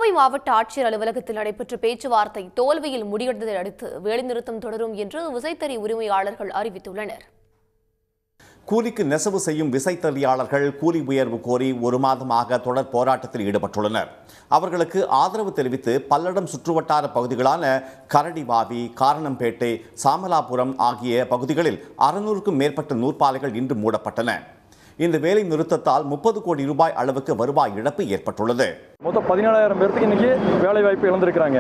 கோவை மாவட்ட ஆட்சியர் அலுவலகத்தில் நடைபெற்ற பேச்சுவார்த்தை தோல்வியில் முடிவடைந்ததை அடுத்து வேலைநிறுத்தம் தொடரும் என்று விசைத்தறி உரிமையாளர்கள் அறிவித்துள்ளனர். கூலிக்கு நெசவு செய்யும் விசைத்தறியாளர்கள் கூலி உயர்வு கோரி ஒரு மாதமாக தொடர் போராட்டத்தில் ஈடுபட்டுள்ளனர். அவர்களுக்கு ஆதரவு தெரிவித்து பல்லடம் சுற்றுவட்டார பகுதிகளான கரடிவாவி, காரணம்பேட்டை, சாமலாபுரம் ஆகிய பகுதிகளில் 600க்கும் மேற்பட்ட நூற்பாலைகள் இன்று மூடப்பட்டன. இந்த வேலை நிறுத்தத்தால் 30 கோடி ரூபாய் அளவுக்கு வருவாய் இழப்பு ஏற்பட்டுள்ளது. மொத்தம் 17,000 பேருக்கு இன்னைக்கு வேலை வாய்ப்பு இழந்திருக்கிறாங்க.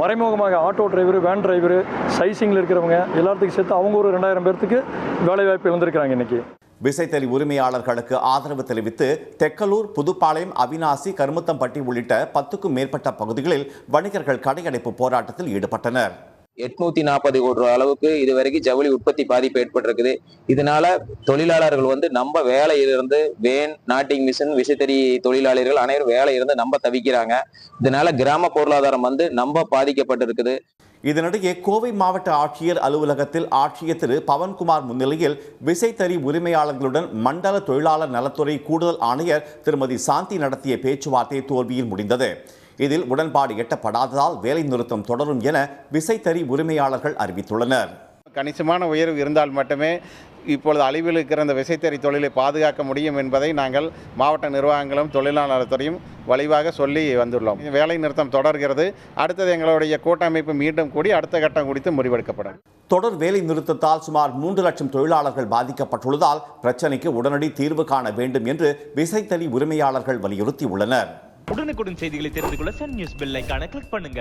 மறைமுகமாக ஆட்டோ டிரைவர், வேன் டிரைவர், சைசிங்கில் இருக்கிறவங்க எல்லாத்துக்கும் சேர்த்து அவங்க ஒரு 2,000 பேருக்கு வேலை வாய்ப்பு இழந்திருக்கிறாங்க. இன்னைக்கு விசைத்தறி உரிமையாளர்களுக்கு ஆதரவு தெரிவித்து தெக்கலூர், புதுப்பாளையம், அவிநாசி, கருமுத்தம்பட்டி உள்ளிட்ட 10க்கும் மேற்பட்ட பகுதிகளில் வணிகர்கள் கடையடைப்பு போராட்டத்தில் ஈடுபட்டனர். 840 கோடி ரூபாய் அளவுக்கு இதுவரைக்கும் ஜவுளி உற்பத்தி பாதிப்பு ஏற்பட்டிருக்குது. இதனால தொழிலாளர்கள் நம்ம வேலையிலிருந்து வேன், நாட்டிங் மிஷின், விசைத்தறி தொழிலாளர்கள் அனைவரும் வேலையிலிருந்து நம்ம தவிக்கிறாங்க. இதனால கிராம பொருளாதாரம் நம்ம பாதிக்கப்பட்டிருக்குது. இதனிடையே கோவை மாவட்ட ஆட்சியர் அலுவலகத்தில் ஆட்சியர் திரு பவன்குமார் முன்னிலையில் விசைத்தறி உரிமையாளர்களுடன் மண்டல தொழிலாளர் நலத்துறை கூடுதல் ஆணையர் திருமதி சாந்தி நடத்திய பேச்சுவார்த்தை தோல்வியில் முடிந்தது. இதில் உடன்பாடு எட்டப்படாததால் வேலை நிறுத்தம் தொடரும் என விசைத்தறி உரிமையாளர்கள் அறிவித்துள்ளனர். கணிசமான உயர்வு இருந்தால் மட்டுமே இப்பொழுது அழிவில் இருக்கிற அந்த விசைத்தறி தொழிலை பாதுகாக்க முடியும் என்பதை நாங்கள் மாவட்ட நிர்வாகங்களும் தொழிலாளர் துறையும் வலிவாக சொல்லி வந்துள்ளோம். வேலை நிறுத்தம் தொடர்கிறது. அடுத்தது எங்களுடைய கூட்டமைப்பு மீண்டும் கூடி அடுத்த கட்டம் குறித்து முடிவெடுக்கப்படும். தொடர் வேலை நிறுத்தத்தால் சுமார் 3 லட்சம் தொழிலாளர்கள் பாதிக்கப்பட்டுள்ளதால் பிரச்சனைக்கு உடனடி தீர்வு காண வேண்டும் என்று விசைத்தறி உரிமையாளர்கள் வலியுறுத்தியுள்ளனர். உடனுக்குடன் செய்திகளை தெரிந்து கொள்ள சன் நியூஸ் பெல் ஐகானை கிளிக் பண்ணுங்க.